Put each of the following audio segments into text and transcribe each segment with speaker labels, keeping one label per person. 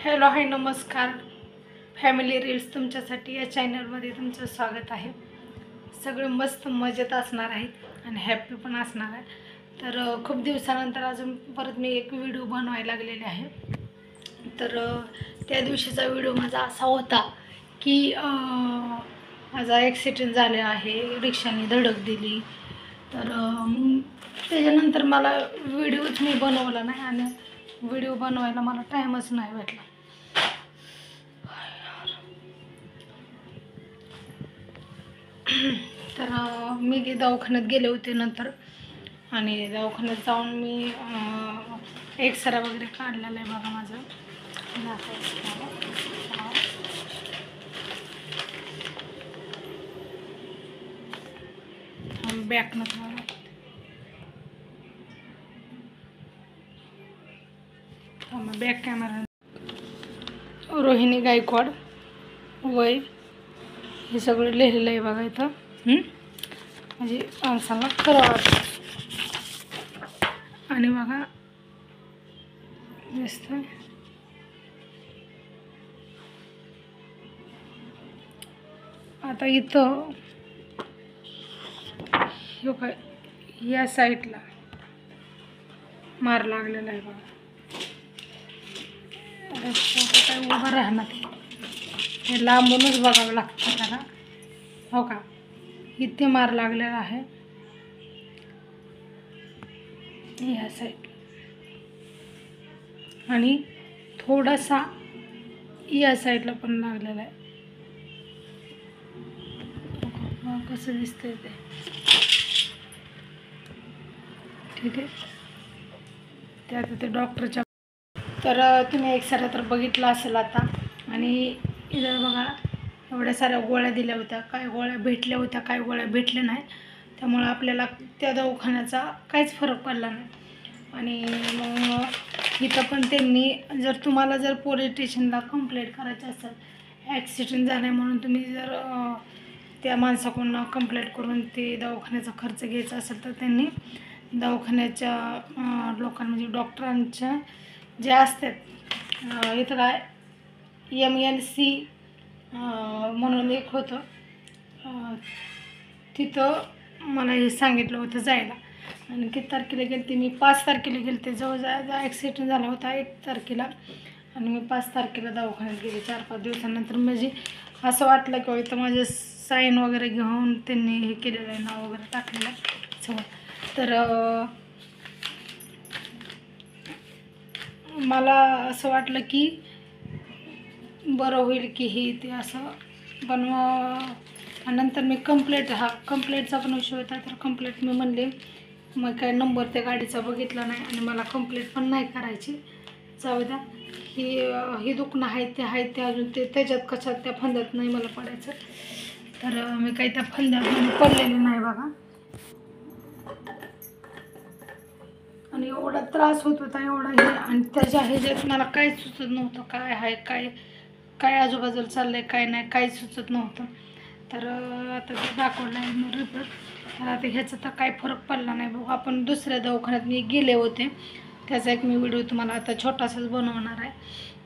Speaker 1: Hello hi नमस्कार family reels तुमच्यासाठी या चॅनलमध्ये तुमचं स्वागत आहे। सगळे मस्त मजेत असणार आहेत आणि हॅपी पण असणार आहे। तर खूप दिवसानंतर अजून परत मी एक व्हिडिओ बनवायला लागलेले आहे। तर त्या दिवशीचा व्हिडिओ माझा असा होता की माझा ॲक्सिडेंट झाला आहे, रिक्षाने धडक दिली। तर त्याच्यानंतर मला व्हिडिओच मी बनवला नाही आणि व्हिडिओ बनवायला मला टाईमच नाही भेटला। तर मी दवाखान्यात गेले होते नंतर आणि दवाखान्यात जाऊन मी एक्सरे वगैरे काढलेला आहे बघा माझं back back camera. Rohini Gaikwad वय हे सगळं लिहिलेलं आहे बघा इथं। म्हणजे माणसाला खरं वाटतं आणि बघा दिसतंय आता इथं हे काय या साईडला मार लागलेला आहे बघा। काय उभं राहणार हे लांबूनच बघावं लागतं त्याला। हो का इथे मार लागलेला आहे या साईड आणि थोडासा या साईडला पण लागलेला आहे। कसं दिसतंय ते ठीक आहे। ते आता ते डॉक्टरच्या तर तुम्ही एक्सरे तर बघितला असेल आता। आणि इथं बघा एवढ्या साऱ्या गोळ्या दिल्या होत्या, काय गोळ्या भेटल्या होत्या काय गोळ्या भेटल्या नाही, त्यामुळे आपल्याला त्या दवाखान्याचा काहीच फरक पडला नाही। आणि मग इथं पण त्यांनी तुम्हाला जर पोलीस स्टेशनला कंप्लेंट करायची असेल ॲक्सिडेंट झाला म्हणून, तुम्ही जर त्या माणसाकडून कंप्लेंट करून ते दवाखान्याचा खर्च घ्यायचा असेल तर त्यांनी दवाखान्याच्या लोकांना म्हणजे डॉक्टरांच्या जे असतात इथं काय MNC म्हणून एक होतं, तिथं मला हे सांगितलं होतं जायला। आणि किती तारखेला गेले ते मी 5 तारखेला गेले ते जवळ ॲक्सिडेंट झाला होता 1 तारखेला आणि मी 5 तारखेला दवाखान्यात गेले 4-5 दिवसानंतर। म्हणजे असं वाटलं की इथं माझे साईन वगैरे घेऊन त्यांनी हे केलेलं आहे, नाव वगैरे टाकलेलं आहे सगळं। तर मला असं वाटलं की बरं होईल की हे ते असं बनवा। नंतर मी कंप्लेंटचा पण विषय होता, तर कंप्लेंट मी म्हणले मग काय नंबर त्या गाडीचा बघितला नाही आणि मला कंप्लेंट पण नाही करायची, जाऊ द्या हे दुखणं आहे ते अजून ते त्याच्यात कशात त्या फंद्यात नाही मला पडायचं। तर मी काही त्या फंद्यात पडलेले नाही बघा। आणि एवढा त्रास होत होता एवढा हे, आणि त्याच्या ह्याच्यात मला काहीच सुचत नव्हतं काय आहे काय आजूबाजूला चाललंय काय नाही काहीच सुचत नव्हतं। तर आता ते दाखवलं आहे मी रिपोर्ट, तर आता ह्याचा तर काही फरक पडला नाही बघू। आपण दुसऱ्या दवाखान्यात मी गेले होते त्याचा एक मी व्हिडिओ तुम्हाला आता छोटासाच बनवणार आहे,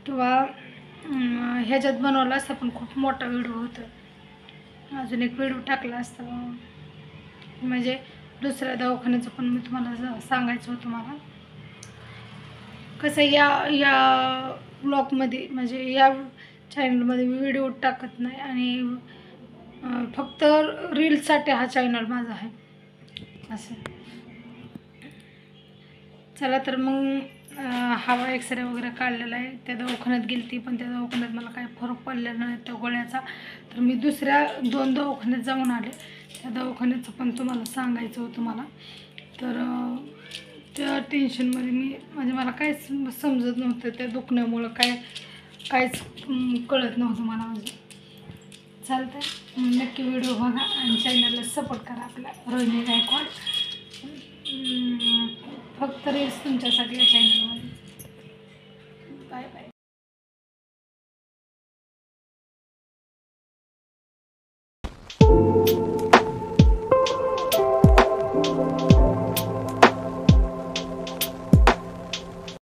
Speaker 1: किंवा ह्याच्यात बनवला असता पण खूप मोठा व्हिडिओ होता, अजून एक व्हिडिओ टाकला असता म्हणजे दुसऱ्या दवाखान्याचं पण मी तुम्हाला सांगायचं होतं। मला कसं या ब्लॉगमध्ये म्हणजे या चॅनलमध्ये मी व्हिडिओ टाकत नाही आणि फक्त रील्ससाठी हा चॅनल माझा आहे असं। चला तर मग हवा एक्सरे वगैरे काढलेला आहे, त्या दवाखान्यात गेली ती पण त्या दवाखान्यात मला काही फरक पडलेला नाही त्या गोळ्याचा। तर मी दुसऱ्या 2 दवाखान्यात जाऊन आले, त्या दवाखान्याचं पण तुम्हाला सांगायचं होतं मला। तर त्या टेन्शनमध्ये मी म्हणजे मला काहीच समजत नव्हतं, त्या दुखण्यामुळं काहीच कळत नव्हतं मला म्हणजे। चालतंय नक्की व्हिडिओ बघा आणि चॅनलला सपोर्ट करा आपल्या रोहिणी गायकवाड। फक्त रील्स तुमच्यासाठी या चॅनलमध्ये।